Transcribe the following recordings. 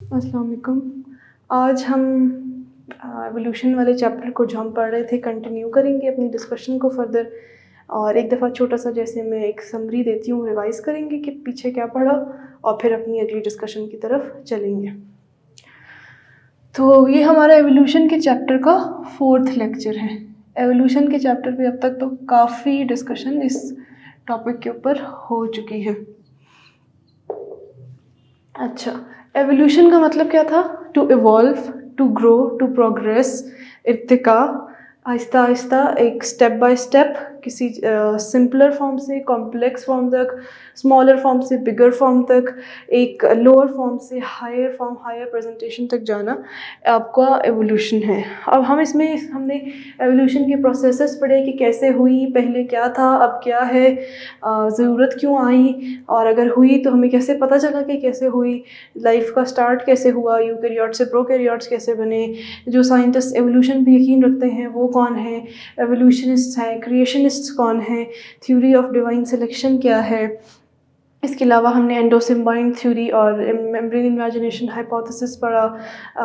अस्सलाम वालेकुम। आज हम एवोल्यूशन वाले चैप्टर को जो हम पढ़ रहे थे कंटिन्यू करेंगे अपनी डिस्कशन को फर्दर, और एक दफ़ा छोटा सा जैसे मैं एक समरी देती हूँ रिवाइज़ करेंगे कि पीछे क्या पढ़ा और फिर अपनी अगली डिस्कशन की तरफ चलेंगे। तो ये हमारा एवोल्यूशन के चैप्टर का 4th लेक्चर है। एवोल्यूशन के चैप्टर पे अब तक तो काफ़ी डिस्कशन इस टॉपिक के ऊपर हो चुकी है। अच्छा, एवोल्यूशन का मतलब क्या था? To evolve, to grow, to progress, इर्तिका, आहिस्ता आहिस्ता एक स्टेप बाय स्टेप किसी सिंपलर फॉर्म से कॉम्प्लेक्स फॉर्म तक, स्मॉलर फॉर्म से बिगर फॉर्म तक, एक लोअर फॉर्म से हायर फॉर्म, हायर प्रेजेंटेशन तक जाना आपका एवोल्यूशन है। अब हमने एवोल्यूशन के प्रोसेसेस पढ़े कि कैसे हुई, पहले क्या था, अब क्या है, ज़रूरत क्यों आई, और अगर हुई तो हमें कैसे पता चला कि कैसे हुई, लाइफ का स्टार्ट कैसे हुआ, यूकैरियोट से प्रोकैरियोट्स कैसे बने, जो साइंटिस्ट एवोल्यूशन पे यकीन रखते हैं वो कौन है, एवोल्यूशनिस्ट हैं, क्रिएशनिस्ट कौन है, थ्योरी ऑफ डिवाइन सिलेक्शन क्या है। इसके अलावा हमने एंडोसिम्बाइन थ्योरी और मेम्ब्रेन इमेजिनेशन हाइपोथेसिस पढ़ा,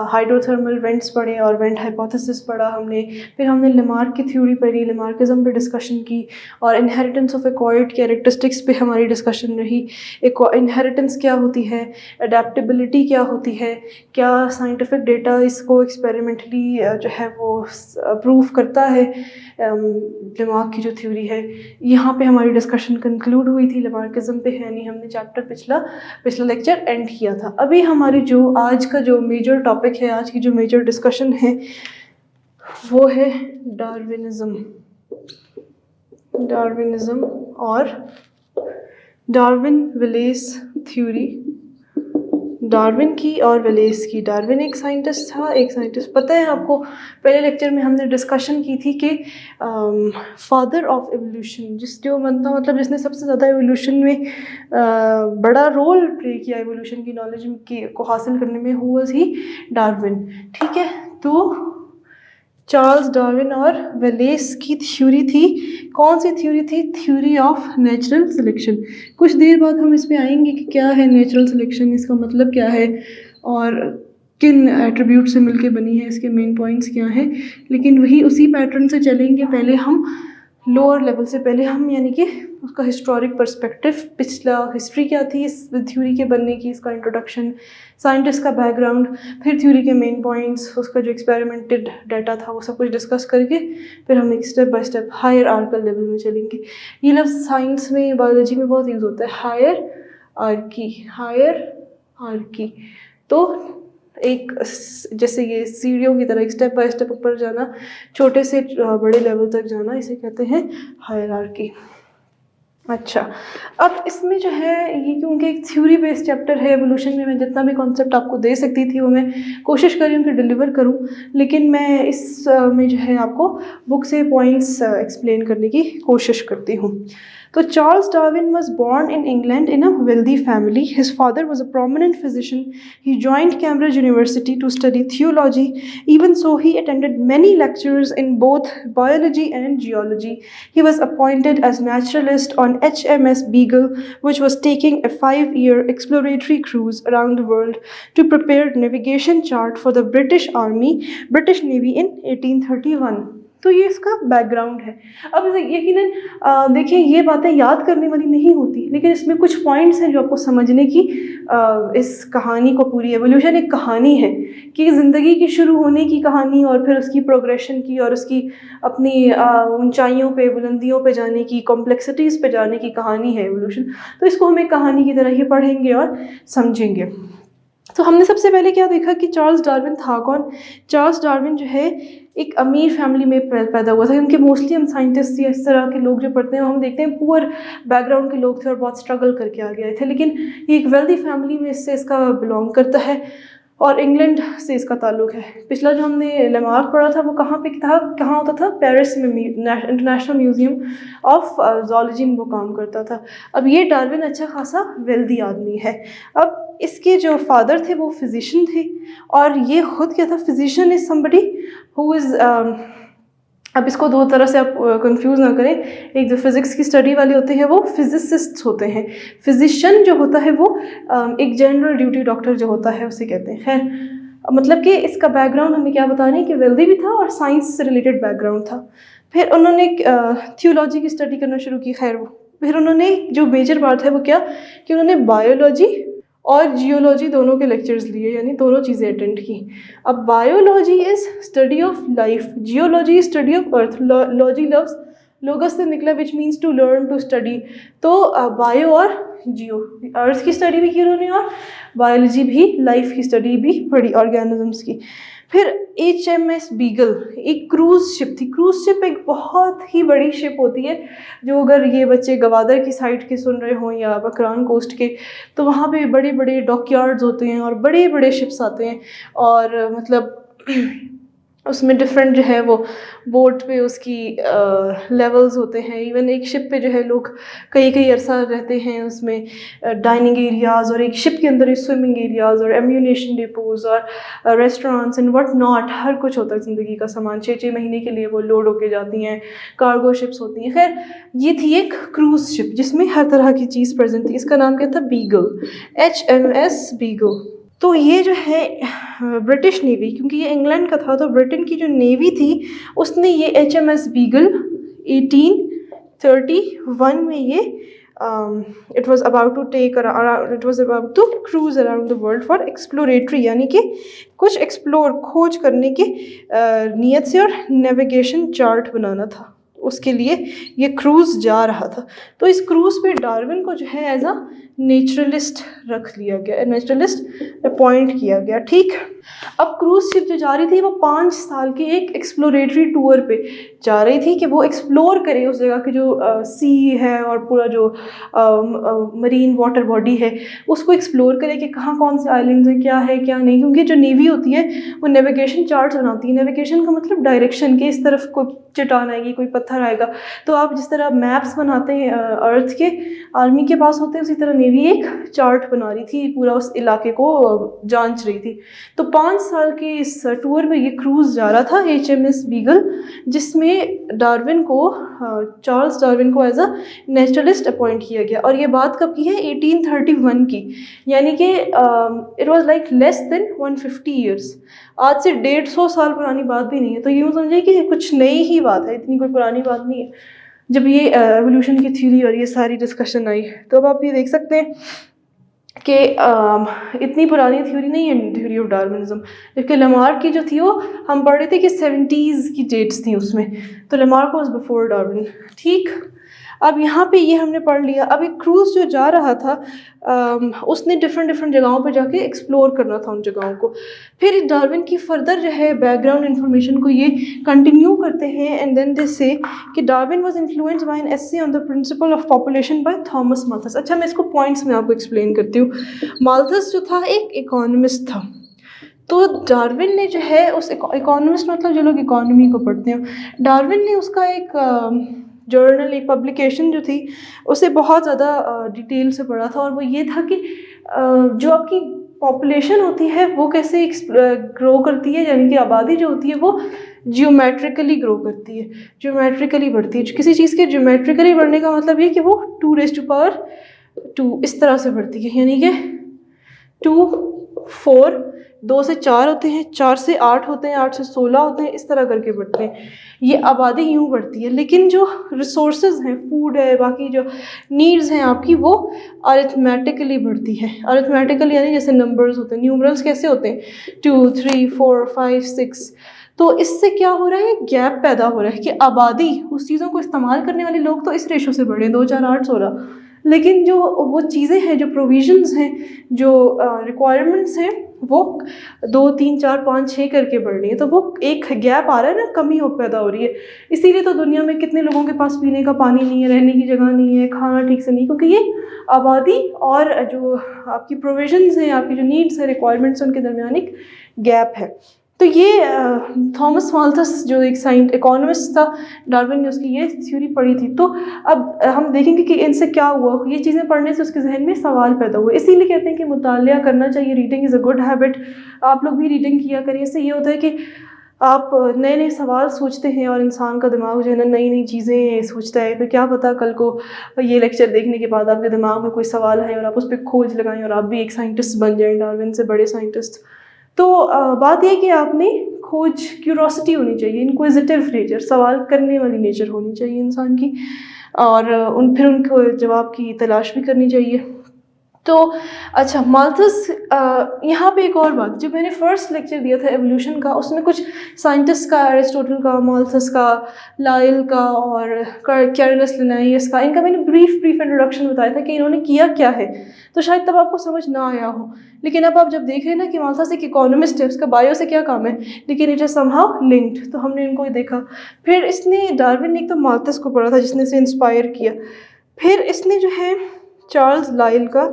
हाइड्रोथर्मल वेंट्स पढ़े और वेंट हाइपोथेसिस पढ़ा हमने। फिर हमने लेमार्क की थ्योरी पढ़ी, लेमार्किज्म पे डिस्कशन की, और इनहेरिटेंस ऑफ एक्वायर्ड कैरेक्टरिस्टिक्स पे हमारी डिस्कशन रही। इनहेरिटेंस क्या होती है, अडेप्टेबिलिटी क्या होती है, क्या साइंटिफिक डेटा इसको एक्सपेरिमेंटली जो है वो प्रूव करता है, लेमार्क की जो थ्योरी है। यहाँ पे हमारी डिस्कशन कंक्लूड हुई थी, लेमार्किज्म पे है नहीं, हमने चैप्टर पिछला लेक्चर एंड किया था। अभी हमारी जो आज का जो मेजर टॉपिक है, आज की जो मेजर डिस्कशन है वो है डार्विनिज्म और डार्विन विलेस थ्योरी, डार्विन की और विलेस की। डार्विन एक साइंटिस्ट था, एक साइंटिस्ट पता है आपको, पहले लेक्चर में हमने डिस्कशन की थी कि फादर ऑफ एवोल्यूशन, जो बनता मतलब जिसने सबसे ज़्यादा एवोल्यूशन में बड़ा रोल प्ले किया एवोल्यूशन की नॉलेज को हासिल करने में, हु वाज ही? डार्विन। ठीक है, तो चार्ल्स डार्विन और वेलेस की थ्योरी थी। कौन सी थ्योरी थी? Theory of natural selection. कुछ देर बाद हम इसमें आएंगे कि क्या है नेचुरल सिलेक्शन, इसका मतलब क्या है और किन एट्रीब्यूट से मिलके बनी है, इसके मेन पॉइंट्स क्या हैं। लेकिन वही उसी पैटर्न से चलेंगे। पहले हम लोअर लेवल से, पहले हम यानी कि उसका हिस्टोरिक पर्सपेक्टिव, पिछला हिस्ट्री क्या थी इस थ्योरी के बनने की, इसका इंट्रोडक्शन, साइंटिस्ट का बैकग्राउंड, फिर थ्योरी के मेन पॉइंट्स, उसका जो एक्सपेरिमेंटेड डाटा था वो सब कुछ डिस्कस करके फिर हम एक step by step hierarchical level में चलेंगे। ये लफ्ज़ साइंस में, बायोलॉजी में बहुत यूज़ होता है, हायर आर्की। तो एक जैसे ये सीढ़ियों की तरह एक स्टेप बाय स्टेप ऊपर जाना, छोटे से बड़े लेवल तक जाना, इसे कहते हैं हायरार्की। अच्छा, अब इसमें जो है ये क्योंकि एक थ्योरी बेस्ड चैप्टर है, एवोल्यूशन में मैं जितना भी कॉन्सेप्ट आपको दे सकती थी वो मैं कोशिश कर रही हूँ कि डिलीवर करूँ, लेकिन मैं इस में जो है आपको बुक से पॉइंट्स एक्सप्लेन करने की कोशिश करती हूँ। तो Charles Darwin was born in England in a wealthy family. His father was a prominent physician. He joined Cambridge University to study theology. Even so, he attended many lectures in both biology and geology. He was appointed as naturalist on HMS Beagle, which was taking a 5-year exploratory cruise around the world to prepare navigation chart for the British Navy in 1831. तो ये इसका background है। अब यकीनन देखिए ये बातें याद करने वाली नहीं होती, लेकिन इसमें कुछ पॉइंट्स हैं जो आपको समझने की, इस कहानी को, पूरी एवोल्यूशन एक कहानी है कि ज़िंदगी की शुरू होने की कहानी और फिर उसकी प्रोग्रेशन की और उसकी अपनी ऊंचाइयों पे, बुलंदियों पे जाने की, कॉम्प्लेक्सिटीज़ पे जाने की कहानी है एवोल्यूशन। तो इसको हम एक कहानी की तरह ही पढ़ेंगे और समझेंगे। तो हमने सबसे पहले क्या देखा कि चार्ल्स डार्विन था कौन। चार्ल्स डार्विन जो है एक अमीर फैमिली में पैदा हुआ था, क्योंकि मोस्टली हम साइंटिस्ट या इस तरह के लोग जो पढ़ते हैं हम देखते हैं पुअर बैकग्राउंड के लोग थे और बहुत स्ट्रगल करके आ गए थे, लेकिन ये एक वेल्दी फैमिली में इससे इसका बिलोंग करता है और इंग्लैंड से इसका ताल्लुक है। पिछला जो हमने लेमार्क पढ़ा था वो कहाँ पे था, कहाँ होता था? पेरिस में इंटरनेशनल म्यूजियम ऑफ ज़ूलॉजी में वो काम करता था। अब ये डार्विन अच्छा खासा वेल्दी आदमी है। अब इसके जो फादर थे वो फिजिशियन थे, और ये खुद क्या था? Physician is somebody who is अब इसको दो तरह से आप कंफ्यूज ना करें। एक जो फिज़िक्स की स्टडी वाले होते हैं वो फिजिसिस्ट होते हैं, फिजिशियन जो होता है वो एक जनरल ड्यूटी डॉक्टर जो होता है उसे कहते हैं। खैर मतलब कि इसका बैकग्राउंड हमें क्या बता रहे हैं कि वेल्दी भी था और साइंस से रिलेटेड बैकग्राउंड था। फिर उन्होंने थियोलॉजी की स्टडी करना शुरू की। खैर वो फिर उन्होंने जो मेजर बात है वो क्या कि उन्होंने बायोलॉजी और जियोलॉजी दोनों के लेक्चर्स लिए, यानी दोनों चीज़ें अटेंड की। अब biology is study of life, geology study of earth, logy लव्स लोगस से निकला which means to learn to study. तो बायो और जियो, अर्थ की स्टडी भी की उन्होंने और बायोलॉजी भी, लाइफ की स्टडी भी पढ़ी, ऑर्गेनिजम्स की। फिर HMS बीगल एक क्रूज़ शिप थी। क्रूज़ शिप एक बहुत ही बड़ी शिप होती है, जो अगर ये बच्चे गवादर की साइड के सुन रहे हों या बकरान कोस्ट के, तो वहाँ पे बड़े बड़े डॉकयार्ड्स होते हैं और बड़े बड़े शिप्स आते हैं और मतलब उसमें डिफरेंट जो है वो बोट पे उसकी लेवल्स होते हैं। इवन एक शिप पे जो है लोग कई कई अरसा रहते हैं, उसमें डाइनिंग एरियाज़ और एक शिप के अंदर ही स्विमिंग एरियाज़ और एम्यूनेशन डिपोज और रेस्टोरेंट्स एंड व्हाट नॉट, हर कुछ होता है ज़िंदगी का सामान। 6-6 महीने के लिए वो लोड होके जाती हैं, कार्गो शिप्स होती हैं। खैर ये थी एक क्रूज़ शिप जिसमें हर तरह की चीज़ प्रेजेंट थी। इसका नाम क्या था? Beagle, HMS beagle. तो ये जो है ब्रिटिश नेवी, क्योंकि ये इंग्लैंड का था तो ब्रिटेन की जो नेवी थी उसने ये HMS बीगल 1831 में ये it was about to cruise around the world for exploratory, यानी कि कुछ एक्सप्लोर खोज करने की नीयत से और नेविगेशन चार्ट बनाना था, उसके लिए ये क्रूज़ जा रहा था। तो इस क्रूज़ पे डार्विन को जो है एज अ नेचुरलिस्ट रख लिया गया, नेचुरलिस्ट अपॉइंट किया गया। ठीक, अब क्रूज़ शिप जो जा रही थी वो 5 साल के एक एक्सप्लोरेटरी टूर पे जा रही थी कि वो एक्सप्लोर करे उस जगह की जो सी है और पूरा जो मरीन वाटर बॉडी है उसको एक्सप्लोर करे कि कहाँ कौन से आइलैंड्स हैं, क्या है क्या नहीं। क्योंकि जो नेवी होती है वो नेविगेशन चार्ट्स बनाती है। नेविगेशन का मतलब डायरेक्शन, के इस तरफ कोई चट्टान आएगी, कोई पत्थर आएगा, तो आप जिस तरह मैप्स बनाते हैं अर्थ के, आर्मी के पास होते हैं, उसी तरह नेवी एक चार्ट बना रही थी, पूरा उस इलाके को जांच रही थी। तो 5 साल के इस टूर में ये क्रूज़ जा रहा था HMS बीगल, जिसमें डार्विन को चार्ल्स डार्विन को एज अ नेचुरलिस्ट अपॉइंट किया गया। और ये बात कब की है? 1831 की, यानी कि it was like less than 150 years, आज से 150 साल पुरानी बात भी नहीं है। तो यूँ समझिए कि कुछ नई ही बात है, इतनी कोई पुरानी बात नहीं है जब ये एवोल्यूशन की थ्योरी और ये सारी डिस्कशन आई। तो अब आप ये देख सकते हैं कि इतनी पुरानी थ्योरी नहीं है थ्योरी ऑफ डार्विनिज्म, जबकि लमार्क की जो थी वो हम पढ़ रहे थे कि 70s की डेट्स थी उसमें, तो लमार्क वाज बिफोर डार्विन। ठीक, अब यहाँ पे ये हमने पढ़ लिया। अब एक क्रूज़ जो जा रहा था उसने डिफरेंट जगहों पे जाके एक्सप्लोर करना था उन जगहों को। फिर डार्विन की फर्दर जो है बैकग्राउंड इन्फॉर्मेशन को ये कंटिन्यू करते हैं एंड देन दे से कि Darwin was influenced by an essay on the principle of population by Thomas Malthus. अच्छा, मैं इसको पॉइंट्स में आपको एक्सप्लेन करती हूँ। माल्थस जो था एक इकोनॉमिस्ट था, तो डार्विन ने जो है उस इकोनॉमिस्ट मतलब जो लोग इकोनॉमी को पढ़ते हैं, डार्विन ने उसका एक जर्नल, एक पब्लिकेशन जो थी उसे बहुत ज़्यादा डिटेल से पढ़ा था। और वो ये था कि जो आपकी पॉपुलेशन होती है वो कैसे ग्रो करती है, यानी कि आबादी जो होती है वो जियोमेट्रिकली ग्रो करती है, जियोमेट्रिकली बढ़ती है। किसी चीज़ के जियोमेट्रिकली बढ़ने का मतलब ये कि वो 2⁻² इस तरह से बढ़ती है, यानी कि 2, 4, 2 से 4 होते हैं, 4 से 8 होते हैं, 8 से 16 होते हैं, इस तरह करके बढ़ते हैं। ये आबादी यूँ बढ़ती है, लेकिन जो रिसोर्सेज हैं, फूड है, बाकी जो नीड्स हैं आपकी, वो अरिथमेटिकली बढ़ती है। अरिथमेटिकली यानी जैसे नंबर्स होते हैं, न्यूमरल्स कैसे होते हैं 2, 3, 4, 5, 6। तो इससे क्या हो रहा है? गैप पैदा हो रहा है कि आबादी, उस चीज़ों को इस्तेमाल करने वाले लोग तो इस रेशो से बढ़े 2, 4, 8, 16, लेकिन जो वो चीज़ें हैं, जो प्रोविजंस हैं, जो रिक्वायरमेंट्स हैं, वो 2, 3, 4, 5, 6 करके बढ़ रही है। तो वो एक गैप आ रहा है ना, कमी हो पैदा हो रही है। इसीलिए तो दुनिया में कितने लोगों के पास पीने का पानी नहीं है, रहने की जगह नहीं है, खाना ठीक से नहीं, क्योंकि ये आबादी और जो आपकी प्रोविजंस हैं, आपकी जो नीड्स है, रिक्वायरमेंट्स हैं, उनके दरमियान एक गैप है। तो ये थॉमस माल्थस जो एक इकोनॉमिस्ट था, डार्विन ने उसकी ये थ्योरी पढ़ी थी। तो अब हम देखेंगे कि इनसे क्या हुआ। ये चीज़ें पढ़ने से उसके जहन में सवाल पैदा हुए। इसीलिए कहते हैं कि मुतालिया करना चाहिए, reading is a good habit. आप लोग भी रीडिंग किया करें। इससे ये होता है कि आप नए नए सवाल सोचते हैं और इंसान का दिमाग जो है ना नई नई चीज़ें सोचता है। फिर क्या पता कल को ये लेक्चर देखने के बाद आपके दिमाग में कोई सवाल है और आप उस पर खोज लगाएं और आप भी एक साइंटिस्ट बन जाएं, डार्विन से बड़े साइंटिस्ट। तो बात यह कि आपने खोज, क्यूरोसिटी होनी चाहिए, इंक्विजिटिव नेचर, सवाल करने वाली नेचर होनी चाहिए इंसान की, और फिर उनको जवाब की तलाश भी करनी चाहिए। तो अच्छा, माल्थस, यहाँ पे एक और बात, जब मैंने फर्स्ट लेक्चर दिया था एवोल्यूशन का, उसमें कुछ साइंटिस्ट का, एरिस्टोटल का, माल्थस का, लाइल का और कैरलस लिनाइयस का, इनका मैंने ब्रीफ इंट्रोडक्शन बताया था कि इन्होंने किया क्या है। तो शायद तब आपको समझ ना आया हो, लेकिन अब आप जब देख रहे हैं ना कि माल्थस एक इकोनॉमिस्ट है, उसका बायो से क्या काम है, लेकिन इट इज समहाउ लिंक्ड, तो हमने इनको ही देखा। फिर इसने, डार्विन ने एक तो माल्थस को पढ़ा था जिसने इसे इंस्पायर किया, फिर इसने जो है चार्ल्स लाइल का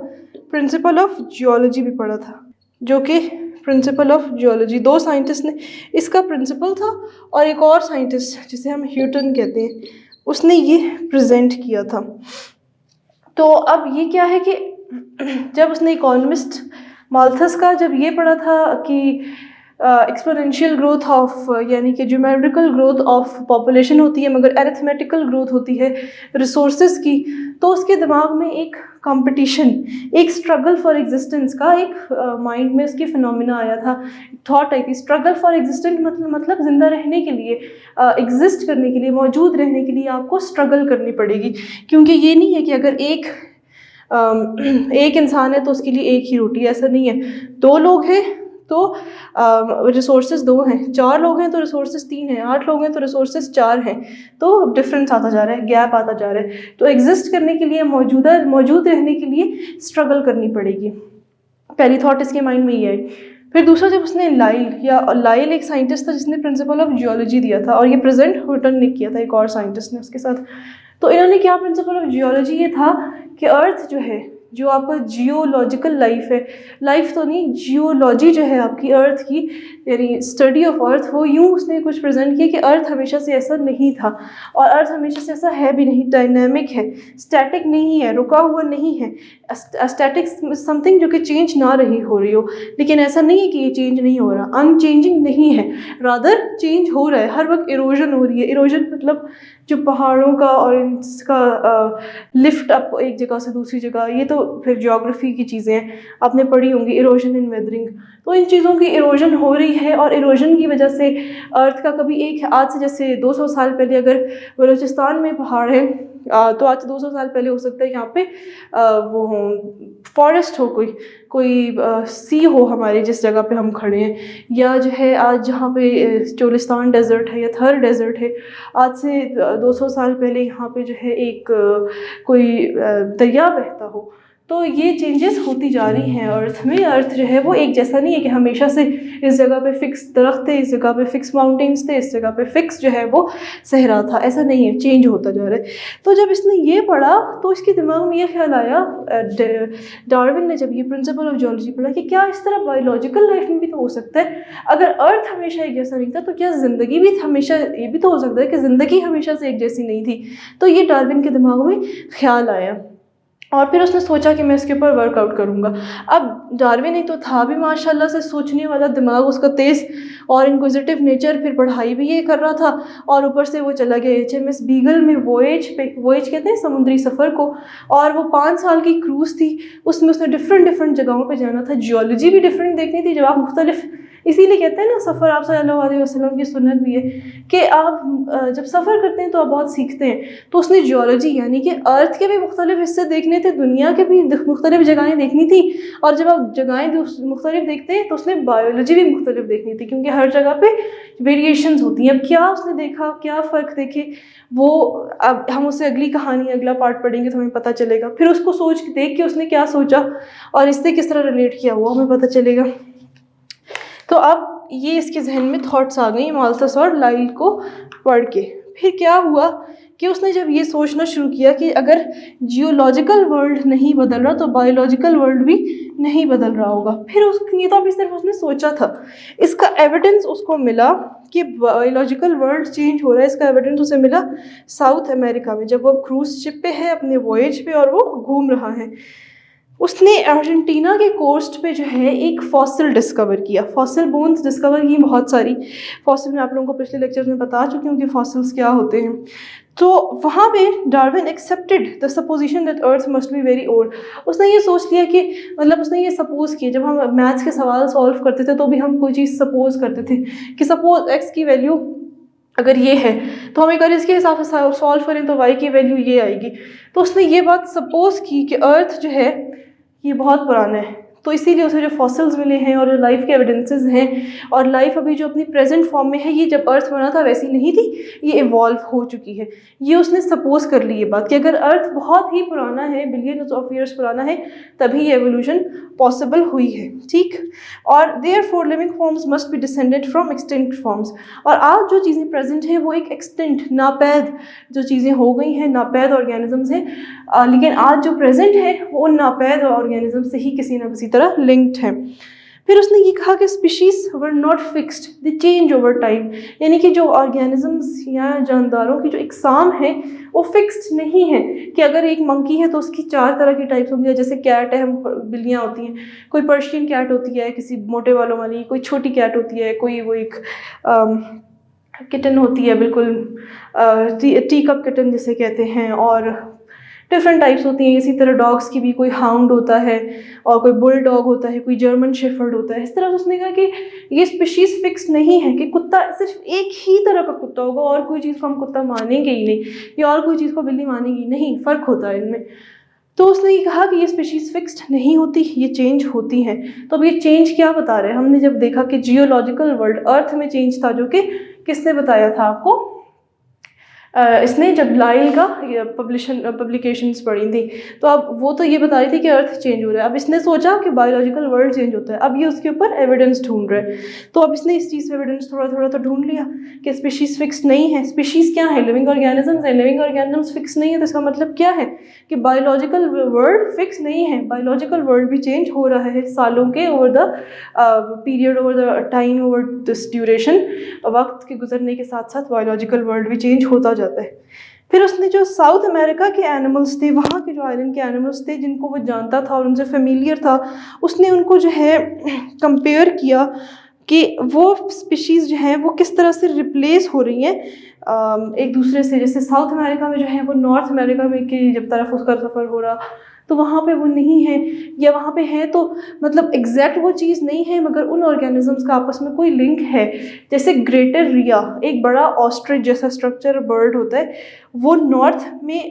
प्रिंसिपल ऑफ जियोलॉजी भी पढ़ा था, जो कि प्रिंसिपल ऑफ जियोलॉजी, दो साइंटिस्ट ने, इसका प्रिंसिपल था और एक और साइंटिस्ट जिसे हम ह्यूटन कहते हैं, उसने ये प्रेजेंट किया था। तो अब ये क्या है कि जब उसने इकोनॉमिस्ट माल्थस का जब ये पढ़ा था कि एक्सपोनेंशियल ग्रोथ ऑफ, यानी कि ज्योमेट्रिकल ग्रोथ ऑफ पॉपुलेशन होती है मगर अरिथमेटिकल ग्रोथ होती है रिसोर्सेज की, तो उसके दिमाग में एक कंपटीशन, एक स्ट्रगल फॉर एग्जिस्टेंस का एक माइंड में उसकी फिनोमिना आया था, थॉट आई थी। स्ट्रगल फॉर एग्जिस्टेंस मतलब जिंदा रहने के लिए, एग्जिस्ट करने के लिए, मौजूद रहने के लिए आपको स्ट्रगल करनी पड़ेगी, क्योंकि ये नहीं है कि अगर एक इंसान है तो उसके लिए एक ही रोटी, ऐसा नहीं है। दो लोग हैं तो रिसोर्सेज दो हैं, चार लोग हैं तो रिसोर्सेज तीन हैं, 8 लोग हैं तो रिसोर्सेज 4 हैं, तो डिफरेंस आता जा रहा है, गैप आता जा रहा है। तो एग्जिस्ट करने के लिए, मौजूद रहने के लिए स्ट्रगल करनी पड़ेगी। पहली थॉट इसके माइंड में ये आई। फिर दूसरा, जब उसने लाइल एक साइंटिस्ट था जिसने प्रिंसिपल ऑफ जियोलॉजी दिया था, और ये प्रेजेंट ह्यूटन ने किया था, एक और साइंटिस्ट ने उसके साथ। तो इन्होंने क्या, प्रिंसिपल ऑफ जियोलॉजी ये था कि अर्थ जो है, जो आपका जियोलॉजिकल लाइफ है, लाइफ तो नहीं, जियोलॉजी जो है आपकी अर्थ की, यानी स्टडी ऑफ अर्थ, वो यूँ उसने कुछ प्रेजेंट किया कि अर्थ हमेशा से ऐसा नहीं था, और अर्थ हमेशा से ऐसा है भी नहीं, डायनेमिक है, स्टैटिक नहीं है, रुका हुआ नहीं है। स्टैटिक समथिंग जो कि चेंज ना हो रही हो, लेकिन ऐसा नहीं है कि ये चेंज नहीं हो रहा, अनचेंजिंग नहीं है, रादर चेंज हो रहा है, हर वक्त इरोजन हो रही है। इरोजन मतलब जो पहाड़ों का और इसका लिफ्ट अप एक जगह से दूसरी जगह, ये तो फिर ज्योग्राफी की चीज़ें हैं, आपने पढ़ी होंगी, इरोजन इन वेदरिंग। तो इन चीज़ों की इरोजन हो रही है, और इरोजन की वजह से अर्थ का कभी एक, आज से जैसे 200 साल पहले अगर बलूचिस्तान में पहाड़ है, तो आज से 200 साल पहले हो सकता है यहाँ पे वो हो, फॉरेस्ट हो, कोई सी हो हमारे जिस जगह पे हम खड़े हैं, या जो है आज जहाँ पे चोलिस्तान डेजर्ट है या थर डेजर्ट है, आज से 200 साल पहले यहाँ पे जो है एक कोई दरिया बहता हो। तो ये चेंजेस होती जा रही हैं अर्थ में। अर्थ जो है वो एक जैसा नहीं है कि हमेशा से इस जगह पे फिक्स दरख्त थे, इस जगह पे फिक्स माउंटेन्स थे, इस जगह पे फिक्स जो है वो सहरा था, ऐसा नहीं है, चेंज होता जा रहा है। तो जब इसने ये पढ़ा तो इसके दिमाग में ये ख्याल आया, डार्विन ने जब ये प्रिंसिपल ऑफ जियोलॉजी पढ़ा, कि क्या इस तरह बायोलॉजिकल लाइफ में भी तो हो सकता है, अगर अर्थ हमेशा एक जैसा नहीं था तो क्या ज़िंदगी भी हमेशा, ये भी तो हो सकता है कि ज़िंदगी हमेशा से एक जैसी नहीं थी। तो ये डार्विन के दिमाग में ख्याल आया, और फिर उसने सोचा कि मैं इसके ऊपर वर्कआउट करूँगा। अब डार्विन ही तो था भी माशाल्लाह से सोचने वाला, दिमाग उसका तेज़ और इंक्विजिटिव नेचर, फिर पढ़ाई भी ये कर रहा था, और ऊपर से वो चला गया HMS बीगल में वोएज कहते हैं समुद्री सफ़र को, और वो 5 साल की क्रूज़ थी, उसमें उसने डिफरेंट जगहों पे जाना था, जियोलॉजी भी डिफरेंट देखनी थी। जब आप मुख्तलिफ, इसीलिए कहते हैं ना, सफ़र आप सल्लल्लाहु अलैहि वसल्लम की सुन्नत भी है कि आप जब सफ़र करते हैं तो आप बहुत सीखते हैं। तो उसने जियोलॉजी यानी कि अर्थ के भी मुख्तलिफ हिस्से देखने थे, दुनिया के भी मुख्तलिफ जगहें देखनी थी, और जब आप जगहें मुख्तलिफ देखते हैं तो उसने बायोलॉजी भी मुख्तलिफ देखनी थी, क्योंकि हर जगह पे वेरिएशंस होती हैं। अब क्या उसने देखा, क्या फ़र्क देखे, वो अब हम उससे अगली कहानी, अगला पार्ट पढ़ेंगे तो हमें पता चलेगा। फिर उसको देख के उसने क्या सोचा और इससे किस तरह रिलेट किया वो हमें पता चलेगा। तो अब ये इसके जहन में थॉट्स आ गई माल्थस और लाइल को पढ़ के। फिर क्या हुआ कि उसने जब ये सोचना शुरू किया कि अगर जियोलॉजिकल वर्ल्ड नहीं बदल रहा तो बायोलॉजिकल वर्ल्ड भी नहीं बदल रहा होगा। फिर ये तो अभी सिर्फ उसने सोचा था, इसका एविडेंस उसको मिला कि बायोलॉजिकल वर्ल्ड चेंज हो रहा है। इसका एविडेंस उसे मिला साउथ अमेरिका में, जब वो क्रूज शिप पे है अपने वॉयज पे और वो घूम रहा है। उसने अर्जेंटीना के कोस्ट पे जो है एक फॉसिल डिस्कवर किया, फॉसिल बोन्स डिस्कवर की बहुत सारी। फॉसिल मैं आप लोगों को पिछले लेक्चर में बता चुकी हूँ कि फॉसिल्स क्या होते हैं। तो वहाँ पे Darwin accepted the supposition that earth must be very old. उसने ये सोच लिया कि मतलब उसने ये सपोज किया, जब हम मैथ्स के सवाल सॉल्व करते थे तो भी हम कोई चीज़ सपोज करते थे कि सपोज एक्स की वैल्यू अगर ये है तो हम अगर इसके हिसाब से सॉल्व करें तो वाई की वैल्यू ये आएगी। तो उसने ये बात सपोज की कि अर्थ जो है ये बहुत पुराना है, तो इसीलिए उसे जो फॉसिल्स मिले हैं और जो लाइफ के एविडेंसेस हैं, और लाइफ अभी जो अपनी प्रेजेंट फॉर्म में है, ये जब अर्थ बना था वैसी नहीं थी, ये इवॉल्व हो चुकी है। ये उसने सपोज कर ली ये बात कि अगर अर्थ बहुत ही पुराना है, बिलियंस ऑफ ईयर्स पुराना है, तभी ये एवोल्यूशन पॉसिबल हुई है। ठीक, और therefore living forms must be descended from extinct forms. और आज जो चीज़ें प्रेजेंट हैं वो एक एक्सटिंक्ट नापैद जो चीज़ें हो गई हैं, नापैद ऑर्गेनिजम्स हैं, लेकिन आज जो प्रेजेंट है वो नापैद ऑर्गेनिज्म से ही किसी न किसी तरह लिंक्ड है। फिर उसने ये कहा कि species were not fixed, they change over time. यानी कि जो ऑर्गेनिजम्स या जानदारों की जो इकसाम है वो फिक्स्ड नहीं है कि अगर एक मंकी है तो उसकी 4 तरह की टाइप्स होंगी। जैसे कैट है, हम बिल्लियाँ होती हैं, कोई पर्शियन कैट होती है किसी मोटे बालों वाली, कोई छोटी कैट होती है, कोई वो एक किटन होती है बिल्कुल टी कप किटन जिसे कहते हैं, और डिफरेंट टाइप्स होती हैं। इसी तरह डॉग्स की भी, कोई हाउंड होता है और कोई बुल डॉग होता है, कोई जर्मन शेफर्ड होता है। इस तरह उसने कहा कि ये स्पीशीज़ फिक्स नहीं है कि कुत्ता सिर्फ एक ही तरह का कुत्ता होगा और कोई चीज़ को हम कुत्ता मानेंगे ही नहीं, या और कोई चीज़ को बिल्ली मानेंगी नहीं, फ़र्क होता है इनमें। तो उसने ये कहा कि ये स्पीशीज़ फिक्स्ड नहीं होती, ये चेंज होती हैं। तो अब ये चेंज क्या बता रहे हैं? हमने जब देखा कि जियोलॉजिकल वर्ल्ड, अर्थ में चेंज था, जो कि किसने बताया था आपको? इसने जब लाइल का पब्लिकेशंस पढ़ी थी, तो अब वो तो ये बता रही थी कि अर्थ चेंज हो रहा है। अब इसने सोचा कि बायोलॉजिकल वर्ल्ड चेंज होता है, अब ये उसके ऊपर एविडेंस ढूंढ रहे हैं। तो अब इसने इस चीज़ पे एविडेंस थोड़ा थोड़ा तो ढूंढ लिया कि स्पीशीज़ फिक्स नहीं है। स्पीशीज़ क्या है? लिविंग ऑर्गेनिजम्स है। लिविंग ऑर्गेनिजम्स फिक्स नहीं है तो इसका मतलब क्या है कि बायोलॉजिकल वर्ल्ड फिक्स नहीं है, बायोलॉजिकल वर्ल्ड भी चेंज हो रहा है सालों के over the period, over the time, over this duration. वक्त के गुजरने के साथ साथ बायोलॉजिकल वर्ल्ड भी चेंज होता जाता है। फिर उसने जो साउथ अमेरिका के एनिमल्स थे, वहाँ के जो आइलैंड के एनिमल्स थे जिनको वो जानता था और उनसे फेमिलियर था, उसने उनको जो है कंपेयर किया कि वो स्पीशीज़ जो हैं वो किस तरह से रिप्लेस हो रही हैं एक दूसरे से। जैसे साउथ अमेरिका में जो है वो नॉर्थ अमेरिका में की जब तरफ उसका सफ़र हो रहा तो वहाँ पे वो नहीं है, या वहाँ पे है तो मतलब एग्जैक्ट वो चीज़ नहीं है, मगर उन ऑर्गेनिजम्स का आपस में कोई लिंक है। जैसे ग्रेटर रिया, एक बड़ा ऑस्ट्रिच जैसा स्ट्रक्चर बर्ड होता है, वो नॉर्थ में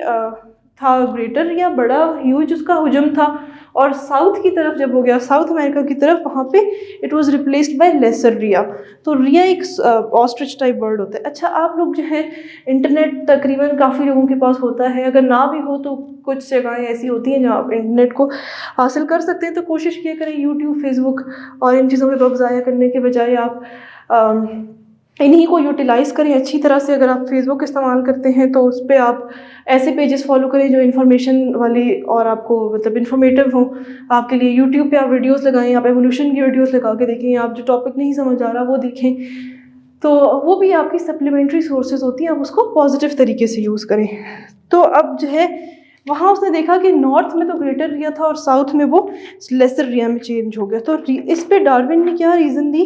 था ग्रेटर रिया, बड़ा ह्यूज उसका हुजम था, और साउथ की तरफ जब हो गया, साउथ अमेरिका की तरफ, वहाँ पे it was replaced by lesser rhea. तो रिया एक ऑस्ट्रिच टाइप बर्ड होता है। अच्छा, आप लोग जो है इंटरनेट तकरीबन काफ़ी लोगों के पास होता है, अगर ना भी हो तो कुछ जगहें ऐसी होती हैं जहाँ आप इंटरनेट को हासिल कर सकते हैं। तो कोशिश किया करें यूट्यूब, फेसबुक और इन चीज़ों पे वक्त ज़ाया करने के बजाय आप इन्हीं को यूटिलाइज़ करें अच्छी तरह से। अगर आप फेसबुक इस्तेमाल करते हैं तो उस पर आप ऐसे पेजेस फॉलो करें जो इन्फॉर्मेशन वाली और आपको मतलब इन्फॉर्मेटिव हों आपके लिए। यूट्यूब पे आप वीडियोस लगाएं, आप एवोल्यूशन की वीडियोस लगा के देखें, आप जो टॉपिक नहीं समझ आ रहा वो देखें, तो वो भी आपकी सप्लीमेंट्री सोर्सेज होती हैं, आप उसको पॉजिटिव तरीके से यूज़ करें। तो अब जो है वहाँ उसने देखा कि नॉर्थ में तो ग्रेटर रिया था और साउथ में वो लेसर रिया में चेंज हो गया। तो इस पे डार्विन ने क्या रीज़न दी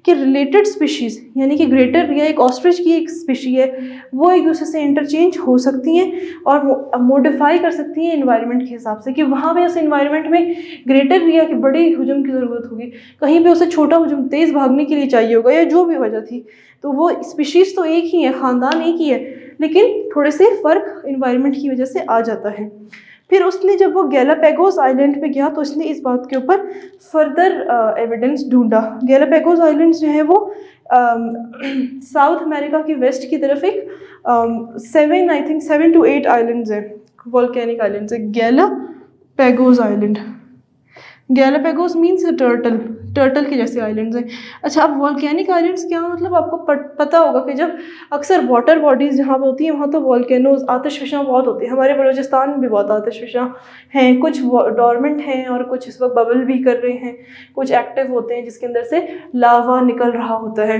कि रिलेटेड स्पीशीज़, यानी कि ग्रेटर रिया एक ऑस्ट्रिच की एक स्पीशी है, वो एक दूसरे से इंटरचेंज हो सकती हैं और मॉडिफाई कर सकती हैं एनवायरनमेंट के हिसाब से, कि वहाँ पे उस एनवायरनमेंट में ग्रेटर रिया की बड़ी हुजम की ज़रूरत होगी, कहीं पे उसे छोटा हुजम तेज़ भागने के लिए चाहिए होगा, या जो भी वजह थी। तो वो स्पीशीज़ तो एक ही है, ख़ानदान एक ही है, लेकिन थोड़े से फ़र्क एनवायरनमेंट की वजह से आ जाता है। फिर उसने जब वो गैलापागोस आइलैंड पे गया तो उसने इस बात के ऊपर फर्दर एविडेंस ढूंढा। गैलापागोस आइलैंड्स जो है वो साउथ अमेरिका के वेस्ट की तरफ एक 7 to 8 आइलैंड्स हैं, वॉल्केनिक आइलैंड्स है। Galapagos island, Galapagos means turtle के जैसे आइलैंड्स हैं। अच्छा, अब वॉल्केनिक आइलैंड्स क्या मतलब आपको पता होगा कि जब अक्सर वाटर बॉडीज़ जहाँ पे होती हैं वहाँ तो वॉल्केनोज, आतिशफ़िशां बहुत होती हैं। हमारे बलूचिस्तान में भी बहुत आतिशफ़िशां हैं, कुछ डॉर्मेंट हैं और कुछ इस वक्त बबल भी कर रहे हैं, कुछ एक्टिव होते हैं जिसके अंदर से लावा निकल रहा होता है।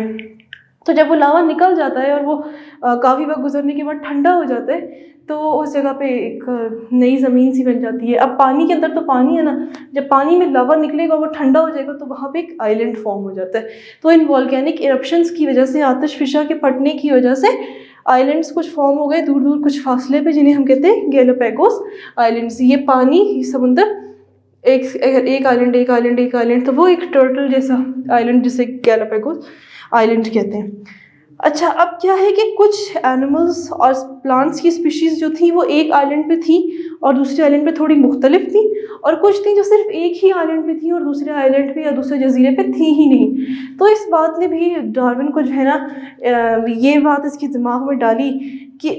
तो जब वो लावा निकल जाता है और वो काफ़ी वक्त गुजरने के बाद ठंडा हो जाता है, तो उस जगह पे एक नई ज़मीन सी बन जाती है। अब पानी के अंदर तो पानी है ना, जब पानी में लावा निकलेगा वो ठंडा हो जाएगा तो वहाँ पे एक आइलैंड फॉर्म हो जाता है। तो इन वॉल्केनिक इरप्शंस की वजह से, आतिशफिशा के फटने की वजह से आइलैंड्स कुछ फॉर्म हो गए दूर दूर कुछ फासले पे, जिन्हें हम कहते हैं गैलापागोस आइलैंड्स। ये पानी, ये समुंदर, एक आइलैंड एक आइलैंड एक आइलैंड, तो वो एक टर्टल जैसा आइलैंड जिसे गैलापागोस आइलैंड कहते हैं। अच्छा, अब क्या है कि कुछ एनिमल्स और प्लांट्स की स्पीशीज़ जो थी वो एक आइलैंड पे थी और दूसरे आइलैंड पे थोड़ी मुख्तलिफ थी, और कुछ थी जो सिर्फ एक ही आइलैंड पे थी और दूसरे आइलैंड पे या दूसरे जजीरे पे थी ही नहीं। तो इस बात ने भी डार्विन को जो है ना, ये बात इसके दिमाग में डाली कि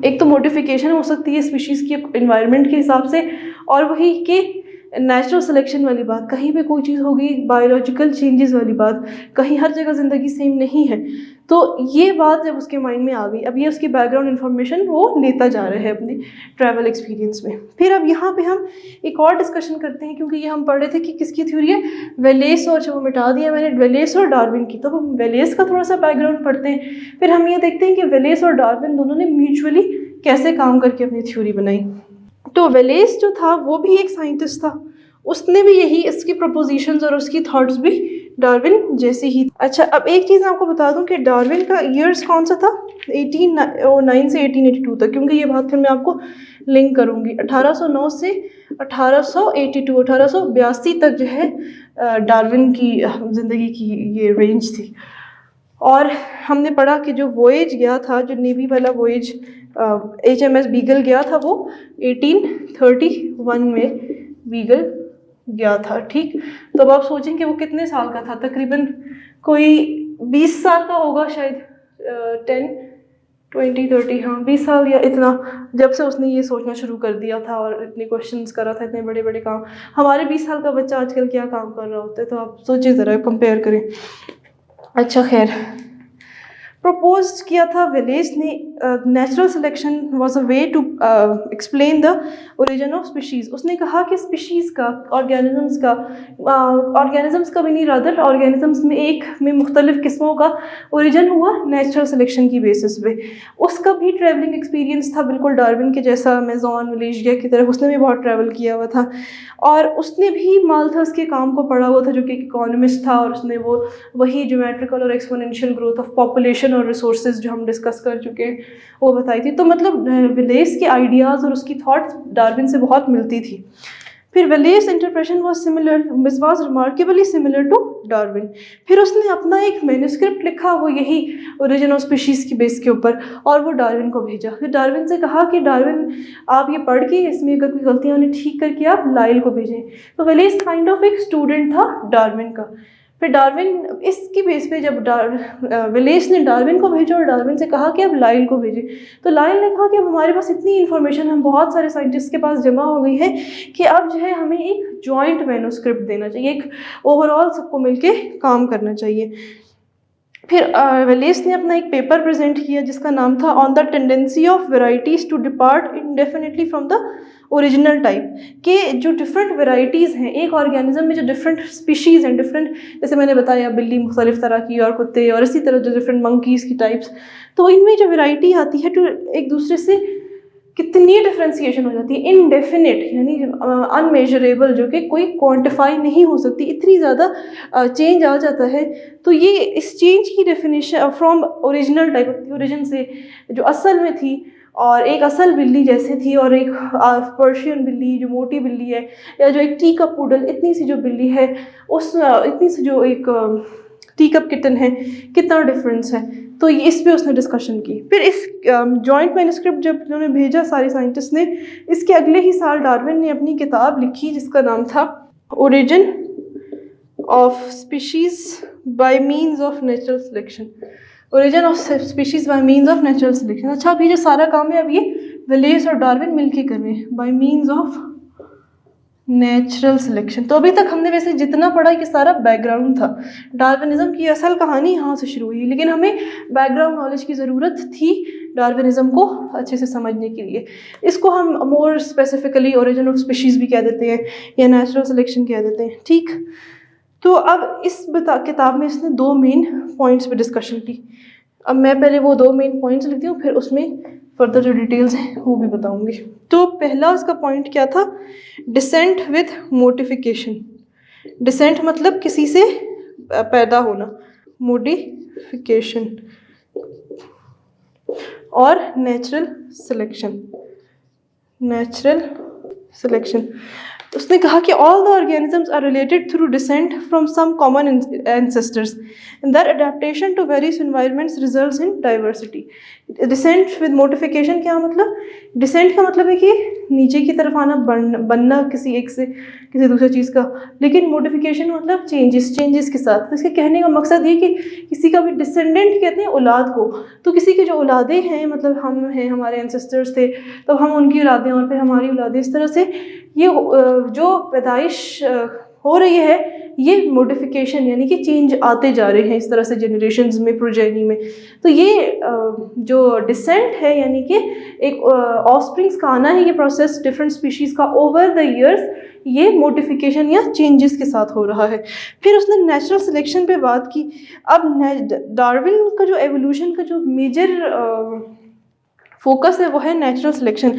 एक तो मॉडिफिकेशन हो सकती है स्पीशीज़ की एनवायरनमेंट के हिसाब से, और वही कि नेचुरल सिलेक्शन वाली बात, कहीं पे कोई चीज़ होगी, बायोलॉजिकल चेंजेस वाली बात, कहीं हर जगह ज़िंदगी सेम नहीं है। तो ये बात जब उसके माइंड में आ गई, अब ये उसकी बैकग्राउंड इन्फॉर्मेशन वो लेता जा रहा है अपनी ट्रैवल एक्सपीरियंस में। फिर अब यहाँ पे हम एक और डिस्कशन करते हैं, क्योंकि ये हम पढ़ रहे थे कि किसकी थ्योरी है, वेलेस, और जब वो मिटा दिया मैंने वेलेस और डार्विन की, तो हम वेलेस का थोड़ा सा बैकग्राउंड पढ़ते हैं। फिर हम ये देखते हैं कि वेलेस और डार्विन दोनों ने म्यूचुअली कैसे काम करके अपनी थ्योरी बनाई। तो वेलेस जो था वो भी एक साइंटिस्ट था, उसने भी यही, इसकी प्रपोजिशंस और उसकी थॉट्स भी डार्विन जैसी ही। अच्छा, अब एक चीज़ आपको बता दूं कि डार्विन का ईयर्स कौन सा था, 1809 से 1882 तक, क्योंकि ये बात फिर मैं आपको लिंक करूंगी। 1809 से 1882 तक जो है डार्विन की ज़िंदगी की ये रेंज थी। और हमने पढ़ा कि जो वोएज गया था, जो नेवी वाला वोएज HMS बीगल गया था, वो 1831 में बीगल गया था। ठीक, तो अब आप सोचें कि वो कितने साल का था, तकरीबन कोई 20 साल का होगा शायद, 10, 20, 30, हाँ 20 साल या इतना, जब से उसने ये सोचना शुरू कर दिया था और इतने क्वेश्चंस करा था, इतने बड़े बड़े काम। हमारे 20 साल का बच्चा आजकल क्या काम कर रहा होता है, तो आप सोचिए ज़रा, कंपेयर करें। अच्छा, खैर, प्रपोज किया था वेलेस ने, natural selection was a way to explain the origin of species. उसने कहा कि स्पीशीज़ का, ऑर्गेनिजम्स का भी नहीं, रादर ऑर्गेनिजम्स में एक में मुख्तलिफ किस्मों का ओरिजिन हुआ नेचुरल सिलेक्शन की बेसिस पे। उसका भी ट्रैवलिंग एक्सपीरियंस था, बिल्कुल डार्विन के जैसा, अमेज़न मलेशिया की तरफ उसने भी बहुत ट्रैवल किया हुआ था, और उसने भी माल्थस के काम को पढ़ा हुआ था, जो कि इकोनॉमिस्ट था, और उसने वो वही ज्योमेट्रिकल और एक्सपोनेंशियल ग्रोथ ऑफ पॉपुलेशन और रिसोर्सेज जो हम डिस्कस कर चुके हैं वो बताई थी। तो मतलब वेलेस के आइडियाज़ और उसकी थॉट्स डार्विन से बहुत मिलती थी। फिर Wallace interpretation was remarkably similar to Darwin. फिर उसने अपना एक मैन्युस्क्रिप्ट लिखा, वो यही ओरिजिन ऑफ स्पीशीज़ की बेस के ऊपर, और वो डार्विन को भेजा। फिर डार्विन से कहा कि डार्विन, आप ये पढ़ के इसमें अगर कोई गलतियाँ उन्हें ठीक करके आप लाइल को भेजें। तो वेलेस काइंड ऑफ एक स्टूडेंट था डार्विन का। फिर डार्विन, इसकी बेस पे जब वेलेस ने डार्विन को भेजा और डार्विन से कहा कि अब लाइल को भेजें, तो लाइल ने कहा कि अब हमारे पास इतनी इन्फॉर्मेशन हम बहुत सारे साइंटिस्ट के पास जमा हो गई है कि अब जो है हमें एक जॉइंट मैन्युस्क्रिप्ट देना चाहिए, एक ओवरऑल सबको मिलके काम करना चाहिए। फिर वेलेस ने अपना एक पेपर प्रेजेंट किया जिसका नाम था on the tendency of varieties to depart indefinitely from the original type, कि जो डिफरेंट वेराइटीज़ हैं एक ऑर्गेनिज्म में, जो डिफरेंट स्पीशीज़ हैं, डिफरेंट, जैसे मैंने बताया बिल्ली मुख्तलिफ तरह की और कुत्ते, और इसी तरह जो डिफरेंट मंकीज़ की टाइप्स, तो इनमें जो वेराइटी आती है तो एक दूसरे से कितनी डिफ्रेंसिएशन हो जाती है, इनडेफिनिट यानी अनमेजरेबल, जो कि कोई क्वांटिफाई नहीं हो सकती, इतनी ज़्यादा चेंज आ जाता है। तो ये इस चेंज की definition from original type, origin से जो असल में थी, और एक असल बिल्ली जैसे थी, और एक पर्शियन बिल्ली जो मोटी बिल्ली है, या जो एक टी कप पूडल इतनी सी जो बिल्ली है, उस इतनी सी जो एक टी कप किटन है, कितना डिफरेंस है। तो इस पे उसने डिस्कशन की। फिर इस जॉइंट मैन्युस्क्रिप्ट जब उन्होंने भेजा सारे साइंटिस्ट ने, इसके अगले ही साल डार्विन ने अपनी किताब लिखी जिसका नाम था origin of species bye means of natural selection. Origin of species bye means of natural selection. अच्छा, अभी जो सारा काम है अब ये वेलेस और डार्विन मिलके कर रहे हैं, bye means of natural selection. तो अभी तक हमने वैसे जितना पढ़ा कि सारा बैकग्राउंड था, डार्विनिज्म की असल कहानी यहाँ से शुरू हुई, लेकिन हमें बैकग्राउंड नॉलेज की ज़रूरत थी डार्विनिज्म को अच्छे से समझने के लिए। इसको हम more specifically origin of species भी कह देते हैं या नेचुरल सिलेक्शन कह देते हैं। ठीक, तो अब इस किताब में इसने 2 मेन पॉइंट्स पे डिस्कशन की। अब मैं पहले वो 2 मेन पॉइंट्स लिखती हूँ, फिर उसमें फर्दर जो डिटेल्स हैं वो भी बताऊंगी। तो पहला उसका पॉइंट क्या था, डिसेंट विथ मोडिफिकेशन। डिसेंट मतलब किसी से पैदा होना, मोडिफिकेशन, और नेचुरल सिलेक्शन। नेचुरल सिलेक्शन उसने कहा कि all the organisms are related through descent from some common ancestors and that adaptation to various environments results in diversity. Descent with modification क्या मतलब, डिसेंट का मतलब है कि नीचे की तरफ आना, बनना किसी एक से किसी दूसरे चीज़ का, लेकिन मोडिफिकेशन मतलब चेंजेस के साथ। तो इसके कहने का मकसद ये कि किसी का भी डिसेंडेंट कहते हैं औलाद को, तो किसी के जो औलादें हैं, मतलब हम हैं, हमारे एंसेस्टर्स थे, तब हम उनकी औलादें और फिर हमारी औलादें, इस तरह से ये जो पैदाइश हो रही है ये मोडिफिकेशन यानी कि चेंज आते जा रहे हैं इस तरह से जनरेशन्स में, प्रोजेनी में। तो ये जो डिसेंट है यानी कि एक ऑफस्प्रिंग्स का आना है, ये प्रोसेस डिफरेंट स्पीशीज़ का ओवर द ईयर्स, ये मोडिफिकेशन या चेंजेस के साथ हो रहा है। फिर उसने नेचुरल सिलेक्शन पे बात की। अब डार्विन का जो एवोल्यूशन का जो मेजर फोकस है वो है नेचुरल सिलेक्शन,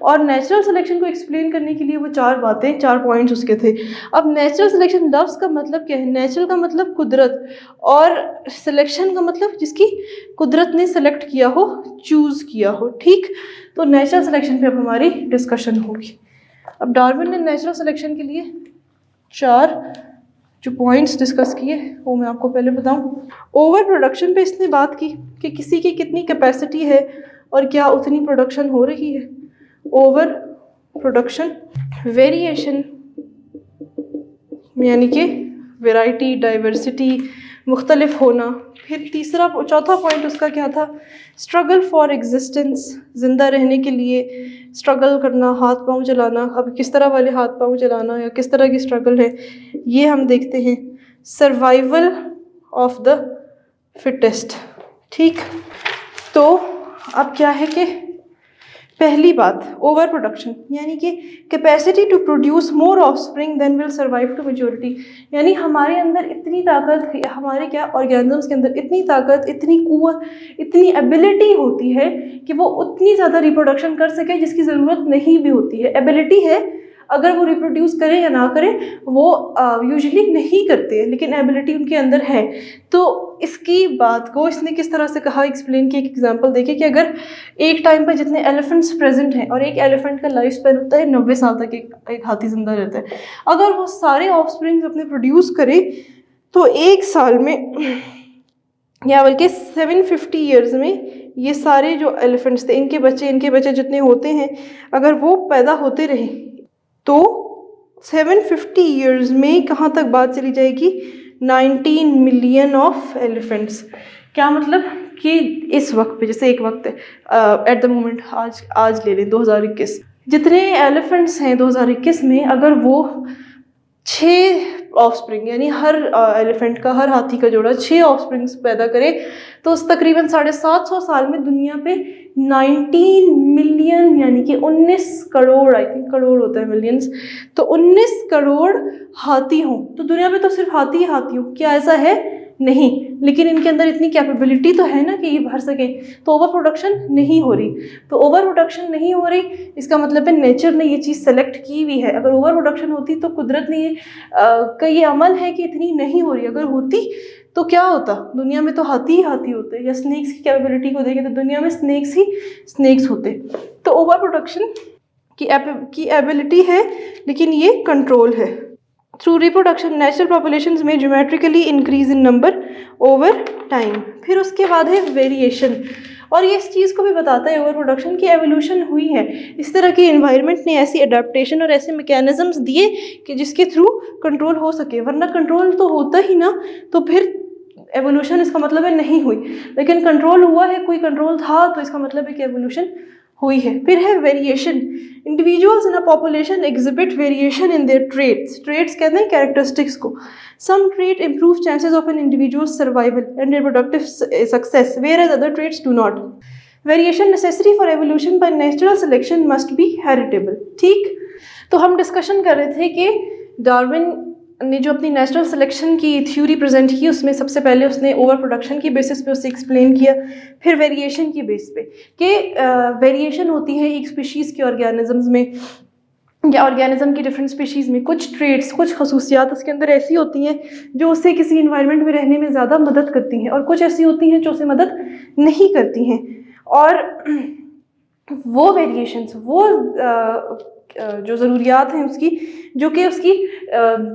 और नेचुरल सिलेक्शन को एक्सप्लेन करने के लिए वो 4 पॉइंट्स उसके थे। अब नेचुरल सिलेक्शन, लफ्ज़ का मतलब क्या है, नेचुरल का मतलब कुदरत, और सिलेक्शन का मतलब जिसकी कुदरत ने सेलेक्ट किया हो, चूज़ किया हो, ठीक। तो नेचुरल सिलेक्शन पे अब हमारी डिस्कशन होगी। अब डार्विन ने नेचुरल सिलेक्शन के लिए 4 जो पॉइंट्स डिस्कस किए वो मैं आपको पहले बताऊं। ओवर प्रोडक्शन पे इसने बात की कि किसी की कितनी कैपेसिटी है और क्या उतनी प्रोडक्शन हो रही है। ओवर प्रोडक्शन, वेरिएशन यानी कि वैरायटी, डाइवर्सिटी, मुख्तलिफ होना। फिर चौथा पॉइंट उसका क्या था, स्ट्रगल फॉर एग्जिस्टेंस, ज़िंदा रहने के लिए स्ट्रगल करना, हाथ पांव चलाना। अब किस तरह वाले हाथ पांव चलाना या किस तरह की स्ट्रगल है ये हम देखते हैं। सर्वाइवल ऑफ द फिटेस्ट, ठीक। तो अब क्या है कि पहली बात ओवर प्रोडक्शन यानी कि capacity to produce more offspring than will survive to majority, यानी हमारे अंदर इतनी ताकत, हमारे क्या ऑर्गेनिजम्स के अंदर इतनी ताकत, इतनी कुव्वत, इतनी एबिलिटी होती है कि वो उतनी ज़्यादा रिप्रोडक्शन कर सके जिसकी ज़रूरत नहीं भी होती है। एबिलिटी है, अगर वो रिप्रोड्यूस करें या ना करें वो यूजुअली नहीं करते हैं, लेकिन एबिलिटी उनके अंदर है। तो इसकी बात को इसने किस तरह से कहा, एक्सप्लेन किया। एक एग्जांपल देखिए कि अगर एक टाइम पर जितने एलिफेंट्स प्रेजेंट हैं, और एक एलिफेंट का लाइफ स्पैन होता है 90 साल तक एक हाथी जिंदा रहता है, अगर वो सारे ऑफस्प्रिंग्स अपने प्रोड्यूस करे तो एक साल में या बल्कि 750 ईयर्स में ये सारे जो एलिफेंट्स थे, इनके बच्चे जितने होते हैं, अगर वो पैदा होते रहे तो 750 ईयर्स में कहाँ तक बात चली जाएगी, 19 मिलियन ऑफ एलिफेंट्स। क्या मतलब कि इस वक्त पे, जैसे एक वक्त एट द मोमेंट आज ले लें 2021, जितने एलिफेंट्स हैं 2021 में, अगर वो 6 ऑफस्प्रिंग यानी हर एलिफेंट का, हर हाथी का जोड़ा 6 ऑफस्प्रिंग्स पैदा करे तो उस तकरीबन 750 साल में दुनिया पे 19 मिलियन यानी कि 19 करोड़, आई थिंक करोड़ होता है मिलियंस, तो 19 करोड़ हाथी हों। तो दुनिया में तो सिर्फ हाथी ही हाथी हों, क्या ऐसा है? नहीं, लेकिन इनके अंदर इतनी कैपेबिलिटी तो है ना कि ये भर सकें। तो ओवर प्रोडक्शन नहीं हो रही। तो ओवर प्रोडक्शन नहीं हो रही इसका मतलब है नेचर ने ये चीज़ सेलेक्ट की हुई है। अगर ओवर प्रोडक्शन होती तो कुदरत ने का ये अमल है कि इतनी नहीं हो रही, अगर होती तो क्या होता, दुनिया में तो हाथी ही हाथी होते, या स्नेक्स की कैपेबिलिटी को देखें तो दुनिया में स्नेक्स ही स्नेक्स होते। तो ओवर प्रोडक्शन की एबिलिटी है, लेकिन ये कंट्रोल है। थ्रू रिप्रोडक्शन नेचुरल पॉपुलेशंस में geometrically increase in number over time. फिर उसके बाद है वेरिएशन, और ये इस चीज़ को भी बताता है ओवर प्रोडक्शन की एवोल्यूशन हुई है। इस तरह की एनवायरनमेंट ने ऐसी अडेप्टेशन और ऐसे मैकेनिज्म्स दिए कि जिसके थ्रू कंट्रोल हो सके, वरना कंट्रोल तो होता ही ना, तो फिर एवोल्यूशन इसका मतलब है नहीं हुई। लेकिन कंट्रोल हुआ है, कोई कंट्रोल था, तो इसका मतलब है कि एवोल्यूशन हुई है। फिर है variation. Individuals in a population exhibit variation in their traits. Traits कहते हैं कैरेक्टरिस्टिक्स को। Some trait improve chances of an individual survival and reproductive success whereas other traits do not. Variation necessary for evolution by natural selection must be heritable. ठीक, तो हम discussion कर रहे थे कि डार्विन ने जो अपनी नेचुरल सिलेक्शन की थ्योरी प्रेजेंट की, उसमें सबसे पहले उसने ओवर प्रोडक्शन की बेसिस पे उसे एक्सप्लेन किया, फिर वेरिएशन की बेस पे कि वेरिएशन होती है एक स्पीशीज़ के ऑर्गेनिजम्स में या ऑर्गेनिज्म की डिफरेंट स्पीशीज़ में कुछ ट्रेट्स, कुछ खसूसियात उसके अंदर ऐसी होती हैं जो उसे किसी इन्वायरमेंट में रहने में ज़्यादा मदद करती हैं, और कुछ ऐसी होती हैं जो उसे मदद नहीं करती हैं। और वो वेरिएशंस, वो जो ज़रूरियात हैं उसकी, जो कि उसकी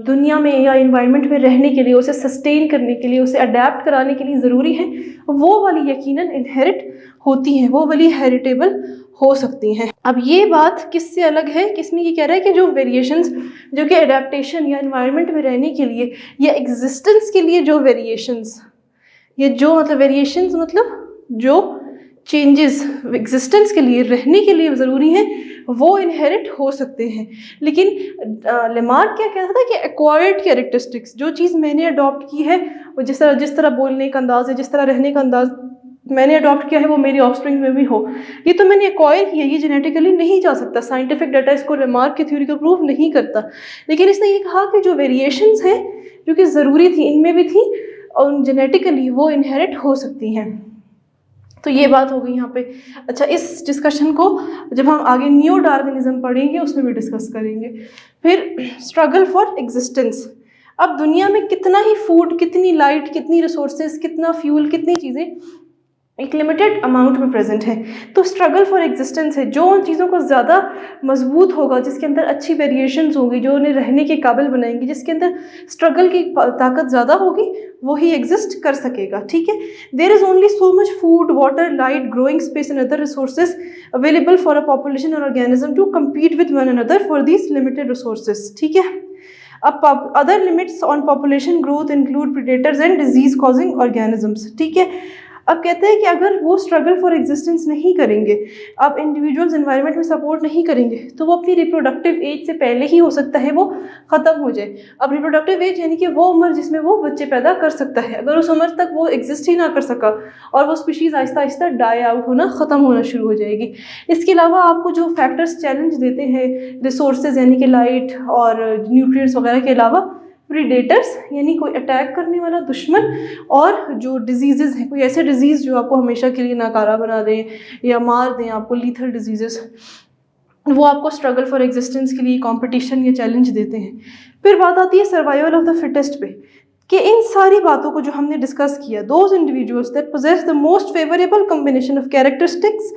दुनिया में या इन्वायरमेंट में रहने के लिए, उसे सस्टेन करने के लिए, उसे अडेप्ट कराने के लिए ज़रूरी है, वो वाली यकीनन इनहेरिट होती हैं, वो वाली हेरिटेबल हो सकती हैं। अब ये बात किससे अलग है, किसमें ये कह रहा है कि जो वेरिएशंस, जो कि अडेप्टेशन या इन्वायरमेंट में रहने के लिए या एग्जिस्टेंस के लिए जो वेरिएशंस, ये जो मतलब वेरिएशंस मतलब जो चेंजेस एग्जिस्टेंस के लिए, रहने के लिए ज़रूरी हैं, वो इनहेरिट हो सकते हैं। लेकिन लेमार्क क्या कहता था कि एक्वायर्ड कैरेक्टरिस्टिक्स, जो चीज़ मैंने अडॉप्ट की है, वो जिस तरह बोलने का अंदाज़ है, जिस तरह रहने का अंदाज़ मैंने अडॉप्ट किया है, वो मेरी ऑफस्प्रिंग में भी हो, ये तो मैंने एक्वायर किया, ये जेनेटिकली नहीं जा सकता। साइंटिफिक डाटा इसको लेमार्क की थ्योरी को प्रूव नहीं करता। लेकिन इसने ये कहा कि जो वेरिएशंस हैं जो कि ज़रूरी थी, इनमें भी थी, और जेनेटिकली वो इनहेरिट हो सकती हैं। तो ये बात हो गई यहाँ पे। अच्छा, इस डिस्कशन को जब हम आगे न्यू डार्विनिज्म पढ़ेंगे उसमें भी डिस्कस करेंगे। फिर स्ट्रगल फॉर एग्जिस्टेंस। अब दुनिया में कितना ही फूड, कितनी लाइट, कितनी रिसोर्सेज, कितना फ्यूल, कितनी चीज़ें एक लिमिटेड अमाउंट में प्रेजेंट है। तो स्ट्रगल फॉर एग्जिस्टेंस है, जो उन चीज़ों को ज़्यादा मजबूत होगा, जिसके अंदर अच्छी वेरिएशंस होंगी, जो उन्हें रहने के काबिल बनाएंगी, जिसके अंदर स्ट्रगल की ताकत ज़्यादा होगी, वही एग्जिस्ट कर सकेगा। ठीक है, there is only so much food, water, light, growing space and other resources available for a population और organism to compete with one another for these limited resources. ठीक है, अब other limits on population growth include predators and disease causing organisms. ठीक है, अब कहते हैं कि अगर वो स्ट्रगल फॉर एग्जिस्टेंस नहीं करेंगे, अब इंडिविजुअल्स एनवायरनमेंट में सपोर्ट नहीं करेंगे, तो वो अपनी रिप्रोडक्टिव एज से पहले ही हो सकता है वो ख़त्म हो जाए। अब रिप्रोडक्टिव एज यानी कि वो उम्र जिसमें वो बच्चे पैदा कर सकता है, अगर उस उम्र तक वो एग्जिस्ट ही ना कर सका, और वो species Aahista Aahista die out होना, ख़त्म होना शुरू हो जाएगी। इसके अलावा आपको जो फैक्टर्स चैलेंज देते हैं, रिसोर्सेज यानी कि लाइट और न्यूट्रिएंट्स वगैरह के अलावा, प्रीडेटर्स यानी कोई अटैक करने वाला दुश्मन, और जो डिजीज़ेज़ हैं, कोई ऐसे डिजीज़ जो आपको हमेशा के लिए नाकारा बना दें या मार दें, आपको लीथल डिजीज़ेस, वो आपको स्ट्रगल फॉर एग्जिस्टेंस के लिए कंपटीशन या चैलेंज देते हैं। फिर बात आती है सर्वाइवल ऑफ द फिटेस्ट पे, कि इन सारी बातों को जो हमने डिस्कस किया, those individuals that possess the most favourable combination of characteristics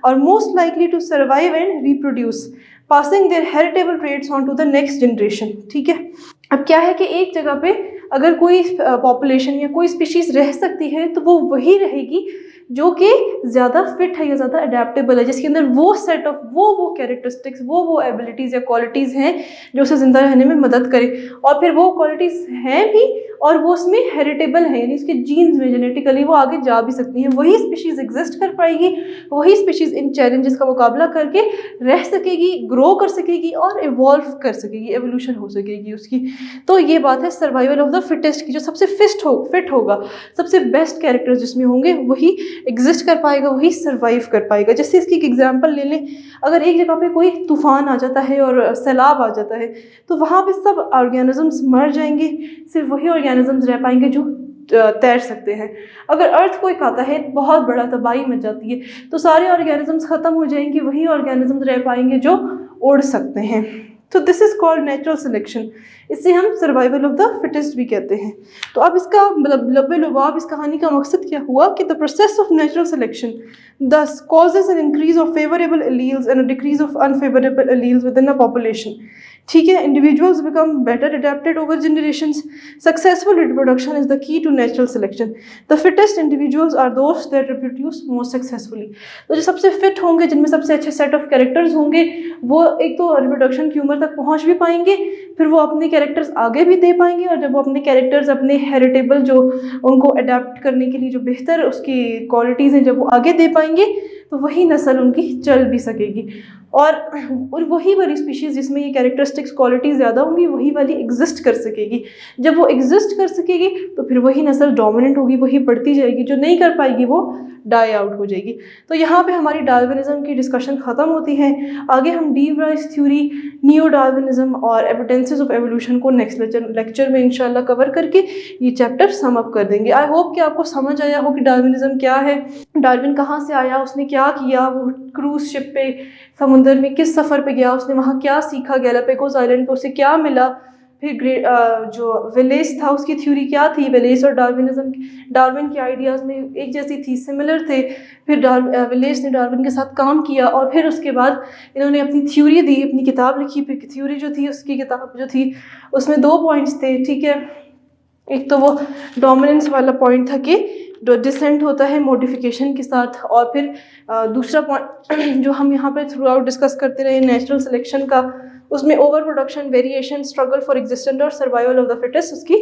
और most likely to survive and reproduce, passing their heritable traits on to the next generation. ठीक है, अब क्या है कि एक जगह पे अगर कोई पॉपुलेशन या कोई स्पीशीज़ रह सकती है, तो वो वही रहेगी जो कि ज़्यादा फिट है या ज़्यादा अडेप्टेबल है, जिसके अंदर वो सेट ऑफ वो कैरेक्टरिस्टिक्स, वो एबिलिटीज़ या क्वालिटीज़ हैं जो उसे ज़िंदा रहने में मदद करे, और फिर वो क्वालिटीज़ हैं भी और वो उसमें हेरिटेबल है, यानी उसके जीन्स में जेनेटिकली वो आगे जा भी सकती हैं। वही स्पीशीज़ एग्जिस्ट कर पाएगी, वही स्पीशीज़ इन चैलेंजेस का मुकाबला करके रह सकेगी, ग्रो कर सकेगी और इवॉल्व कर सकेगी, एवोल्यूशन हो सकेगी उसकी। तो ये बात है सर्वाइवल ऑफ द फिटेस्ट की, जो सबसे फिट होगा, सबसे बेस्ट कैरेक्टर्स जिसमें होंगे, वही एग्जिस्ट कर पाएगा, वही सर्वाइव कर पाएगा। जैसे इसकी एक एग्जांपल ले लें, अगर एक जगह पे कोई तूफान आ जाता है और सैलाब आ जाता है, तो वहाँ पे सब ऑर्गेनिजम्स मर जाएंगे, सिर्फ वही ऑर्गेनिजम्स रह पाएंगे जो तैर सकते हैं। अगर अर्थक्वेक आता है, बहुत बड़ा तबाही मच जाती है, तो सारे ऑर्गेनिजम्स ख़त्म हो जाएंगे, वही ऑर्गेनिजम्स रह पाएंगे जो उड़ सकते हैं। तो this is called natural selection. इसे हम सर्वाइवल ऑफ द फिटेस्ट भी कहते हैं। तो अब इसका लब्बे लुबाब इस कहानी का मकसद क्या हुआ कि the process of natural selection thus causes an increase of favorable alleles and a decrease of unfavorable alleles within a population. ठीक है, individuals become better adapted over generations. Successful reproduction is the key to natural selection. The fittest individuals are those that reproduce most successfully. तो जो सबसे fit होंगे, जिनमें सबसे अच्छे set of characters होंगे, वो एक तो रिप्रोडक्शन की उम्र तक पहुंच भी पाएंगे, फिर वो अपने कैरेक्टर्स आगे भी दे पाएंगे, और जब वो अपने कैरेक्टर्स, अपने हेरिटेबल जो उनको अडेप्ट करने के लिए जो बेहतर उसकी क्वालिटीज़ हैं, जब वो आगे दे पाएंगे, तो वही नस्ल उनकी चल भी सकेगी। और वही वाली स्पीशीज़ जिसमें ये कैरेक्टरिस्टिक्स क्वालिटी ज़्यादा होंगी, वही वाली एग्जिस्ट कर सकेगी। जब वो एग्जिस्ट कर सकेगी तो फिर वही नस्ल डोमिनेंट होगी, वही बढ़ती जाएगी। जो नहीं कर पाएगी वो डाई आउट हो जाएगी। तो यहाँ पे हमारी डार्विनिज्म की डिस्कशन ख़त्म होती है। आगे हम D Bryce theory, neo Darwinism और एविडेंसेस ऑफ एवोल्यूशन को नेक्स्ट लेक्चर में इंशाल्लाह कवर करके ये चैप्टर सम अप कर देंगे। आई होप कि आपको समझ आया हो कि डार्विनिज्म क्या है, डार्विन कहाँ से आया, उसने क्या किया, वो क्रूज शिप पे समुंदर में किस सफ़र पे गया, उसने वहाँ क्या सीखा, गैलापेगोस आइलैंड पे उसे क्या मिला, फिर जो वेलेस था उसकी थ्योरी क्या थी, वेलेस और डार्विन के आइडियाज़ में एक जैसी थी, सिमिलर थे। फिर वेलेस ने डार्विन के साथ काम किया और फिर उसके बाद इन्होंने अपनी थ्योरी दी, अपनी किताब लिखी। फिर थ्योरी जो थी, उसकी किताब जो थी उसमें 2 पॉइंट्स थे, ठीक है। एक तो वो डोमिनेंस वाला पॉइंट था कि डिसेंट होता है मॉडिफिकेशन के साथ, और फिर दूसरा पॉइंट जो हम यहाँ पे थ्रू आउट डिस्कस करते रहे नेचुरल सिलेक्शन का, उसमें over production, variation, struggle for existence और सर्वाइवल ऑफ द फिटेस्ट उसकी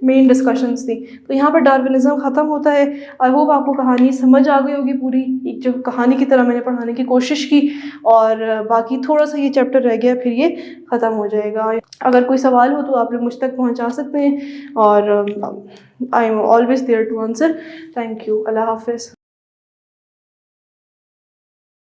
मेन डिस्कशंस थी। तो यहाँ पर डार्विनिज्म ख़त्म होता है। आई होप आपको कहानी समझ आ गई होगी पूरी, एक जो कहानी की तरह मैंने पढ़ाने की कोशिश की, और बाकी थोड़ा सा ये चैप्टर रह गया, फिर ये ख़त्म हो जाएगा। अगर कोई सवाल हो तो आप लोग मुझ तक पहुँचा सकते हैं, और I am always there to answer. Thank you. अल्लाह हाफ़िज़।